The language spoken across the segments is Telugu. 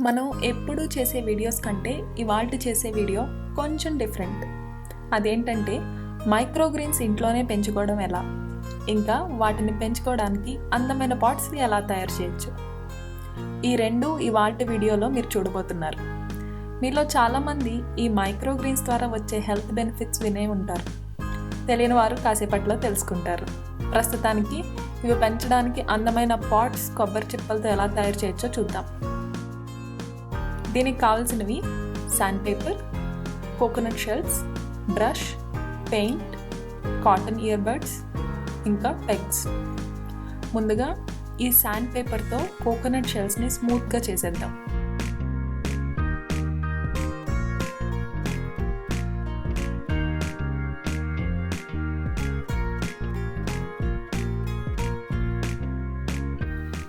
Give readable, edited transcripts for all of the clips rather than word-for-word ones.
మనం ఎప్పుడూ చేసే వీడియోస్ కంటే ఇవాల్టి చేసే వీడియో కొంచెం డిఫరెంట్. అదేంటంటే మైక్రోగ్రీన్స్ ఇంట్లోనే పెంచుకోవడం ఎలా, ఇంకా వాటిని పెంచుకోవడానికి అందమైన పాట్స్ని ఎలా తయారు చేయొచ్చు, ఈ రెండు ఇవాల్టి వీడియోలో మీరు చూడబోతున్నారు. మీలో చాలామంది ఈ మైక్రోగ్రీన్స్ ద్వారా వచ్చే హెల్త్ బెనిఫిట్స్ వినే ఉంటారు. తెలియని వారు కాసేపట్లో తెలుసుకుంటారు. ప్రస్తుతానికి ఇవి పెంచడానికి అందమైన పాట్స్ కొబ్బరి చిప్పలతో ఎలా తయారు చేయొచ్చో చూద్దాం. దీనికి కావాల్సినవి sand paper, coconut shells, brush, paint, cotton ear buds, ఇంకా పెగ్స్. ముందుగా ఈ శాండ్ పేపర్తో కోకోనట్ షెల్స్ని స్మూత్గా చేసేద్దాం.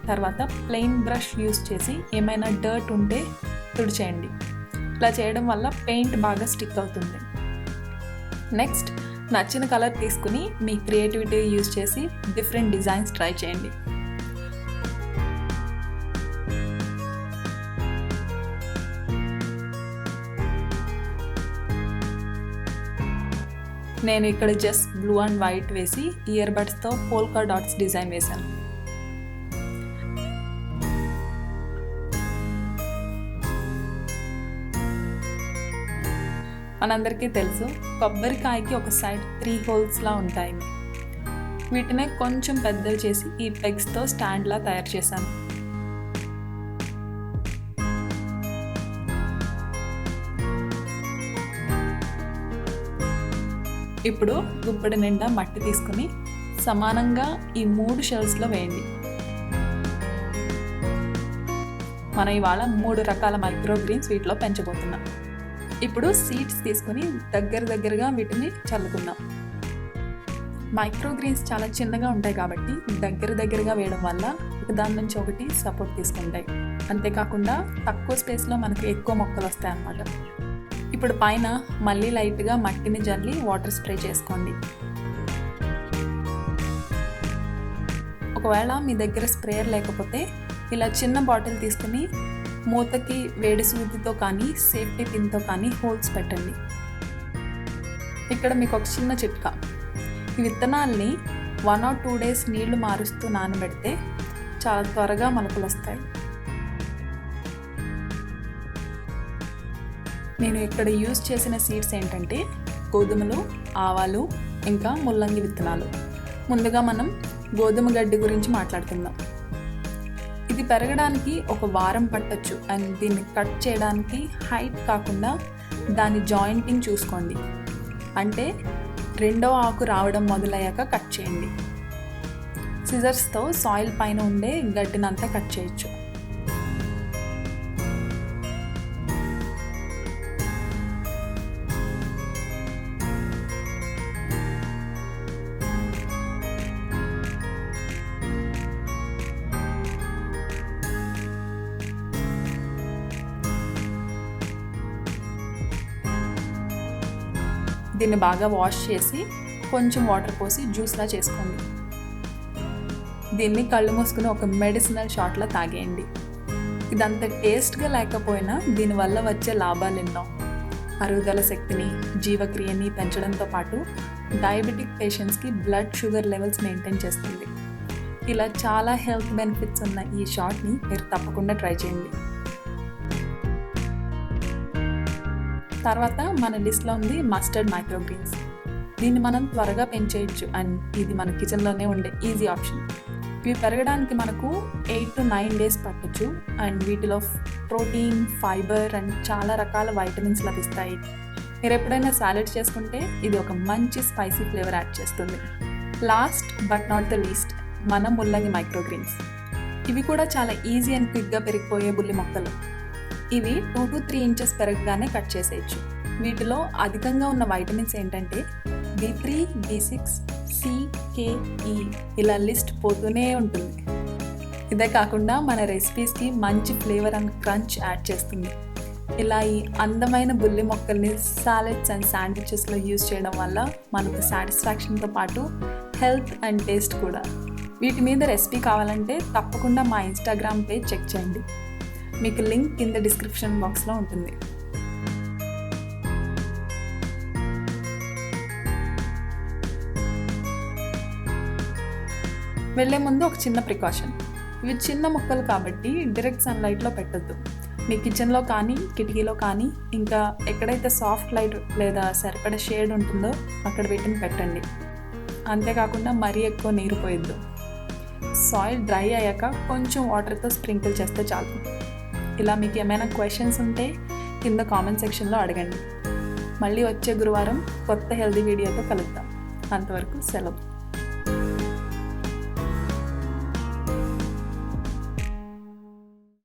తర్వాత ప్లెయిన్ బ్రష్ యూస్ చేసి ఏమైనా డర్ట్ ఉంటే తుడిచేయండి. ఇలా చేయడం వల్ల పెయింట్ బాగా స్టిక్ అవుతుంది. నెక్స్ట్ నచ్చిన కలర్ తీసుకుని మీ క్రియేటివిటీ యూస్ చేసి డిఫరెంట్ డిజైన్స్ ట్రై చేయండి. నేను ఇక్కడ జస్ట్ బ్లూ అండ్ వైట్ వేసి ఇయర్ బడ్స్తో పోల్కా డాట్స్ డిజైన్ వేశాను. మనందరికీ తెలుసు, కొబ్బరికాయకి ఒక సైడ్ 3 హోల్స్లా ఉంటాయి. వీటినే కొంచెం పెద్దవి చేసి ఈ పెగ్స్తో స్టాండ్లా తయారు చేశాను. ఇప్పుడు గుప్పెడి నిండా మట్టి తీసుకుని సమానంగా ఈ 3 షెల్స్లో వేయండి. మనం ఇవాళ 3 రకాల మైక్రోగ్రీన్స్ వీటిలో పెంచబోతున్నాం. ఇప్పుడు సీడ్స్ తీసుకుని దగ్గరగా వీటిని చల్లుకుందాం. మైక్రోగ్రీన్స్ చాలా చిన్నగా ఉంటాయి కాబట్టి దగ్గరగా వేయడం వల్ల ఒకదాని నుంచి ఒకటి సపోర్ట్ తీసుకుంటాయి. అంతేకాకుండా తక్కువ స్పేస్లో మనకు ఎక్కువ మొక్కలు వస్తాయి అన్నమాట. ఇప్పుడు పైన మళ్ళీ లైట్గా మట్టిని జల్లి వాటర్ స్ప్రే చేసుకోండి. ఒకవేళ మీ దగ్గర స్ప్రేయర్ లేకపోతే ఇలా చిన్న బాటిల్ తీసుకుని మూతకి వేడి సూదితో కానీ సేఫ్టీ పిన్తో కానీ హోల్స్ పెట్టండి. ఇక్కడ మీకు ఒక చిన్న చిట్కా, ఈ విత్తనాల్ని 1 or 2 days నీళ్లు మారుస్తూ నానబెడితే చాలా త్వరగా మొలకలు వస్తాయి. నేను ఇక్కడ యూజ్ చేసిన సీడ్స్ ఏంటంటే గోధుమలు, ఆవాలు, ఇంకా ముల్లంగి విత్తనాలు. ముందుగా మనం గోధుమ గడ్డి గురించి మాట్లాడుకుందాం. ఇది పెరగడానికి 1 వారం పట్టొచ్చు. అండ్ దీన్ని కట్ చేయడానికి హైట్ కాకుండా దాని జాయింటింగ్ చూసుకోండి. అంటే 2వ ఆకు రావడం మొదలయ్యాక కట్ చేయండి. సిజర్స్తో సాయిల్ పైన ఉండే గడ్డినంతా కట్ చేయొచ్చు. దీన్ని బాగా వాష్ చేసి కొంచెం వాటర్ పోసి జ్యూస్లా చేసుకోండి. దీన్ని కళ్ళు మూసుకుని ఒక మెడిసినల్ షాట్లా తాగేయండి. ఇదంత టేస్ట్గా లేకపోయినా దీనివల్ల వచ్చే లాభాలు ఎన్నో. అరుగుదల శక్తిని, జీవక్రియని పెంచడంతో పాటు డయాబెటిక్ పేషెంట్స్కి బ్లడ్ షుగర్ లెవెల్స్ మెయింటైన్ చేస్తుంది. ఇలా చాలా హెల్త్ బెనిఫిట్స్ ఉన్న ఈ షాట్ని మీరు తప్పకుండా ట్రై చేయండి. తర్వాత మన లిస్ట్లో ఉంది మస్టర్డ్ మైక్రోగ్రీన్స్. దీన్ని మనం త్వరగా పెంచేయచ్చు అండ్ ఇది మన కిచెన్లోనే ఉండే ఈజీ ఆప్షన్. ఇవి పెరగడానికి మనకు 8 to 9 days పట్టచ్చు. అండ్ వీటిలో ప్రోటీన్, ఫైబర్ అండ్ చాలా రకాల వైటమిన్స్ లభిస్తాయి. మీరు ఎప్పుడైనా సాలెడ్ చేసుకుంటే ఇది ఒక మంచి స్పైసీ ఫ్లేవర్ యాడ్ చేస్తుంది. Last but not the least మన ముల్లంగి మైక్రోగ్రీన్స్. ఇవి కూడా చాలా ఈజీ అండ్ క్విక్గా పెరిగిపోయే బుల్లి మొక్కలు. ఇవి 2 to 3 inches పెరగగానే కట్ చేసేయచ్చు. వీటిలో అధికంగా ఉన్న వైటమిన్స్ ఏంటంటే B3, B6, C, K, E, ఇలా లిస్ట్ పోతూనే ఉంటుంది. ఇదే కాకుండా మన రెసిపీస్కి మంచి ఫ్లేవర్ అండ్ క్రంచ్ యాడ్ చేస్తుంది. ఇలా ఈ అందమైన బుల్లి మొక్కల్ని సాలెడ్స్ అండ్ శాండ్విచెస్లో యూజ్ చేయడం వల్ల మనకు సాటిస్ఫాక్షన్తో పాటు హెల్త్ అండ్ టేస్ట్ కూడా. వీటి మీద రెసిపీ కావాలంటే తప్పకుండా మా ఇన్స్టాగ్రామ్ పేజ్ చెక్ చేయండి. మీకు లింక్ కింద డిస్క్రిప్షన్ బాక్స్లో ఉంటుంది. వెళ్ళే ముందు ఒక చిన్న ప్రికాషన్. ఇవి చిన్న మొక్కలు కాబట్టి డైరెక్ట్ సన్లైట్లో పెట్టద్దు. మీ కిచెన్లో కానీ కిటికీలో కానీ ఇంకా ఎక్కడైతే సాఫ్ట్ లైట్ లేదా సరిపడ షేడ్ ఉంటుందో అక్కడ వీటిని పెట్టండి. అంతేకాకుండా మరీ ఎక్కువ నీరు పోయొద్దు. సాయిల్ డ్రై అయ్యాక కొంచెం వాటర్తో స్ప్రింకిల్ చేస్తే చాలు. ఇలా మీకు ఏమైనా క్వశ్చన్స్ ఉంటే కింద కామెంట్ సెక్షన్లో అడగండి. మళ్ళీ వచ్చే గురువారం కొత్త హెల్తీ వీడియోతో కలుద్దాం. అంతవరకు సెలవు.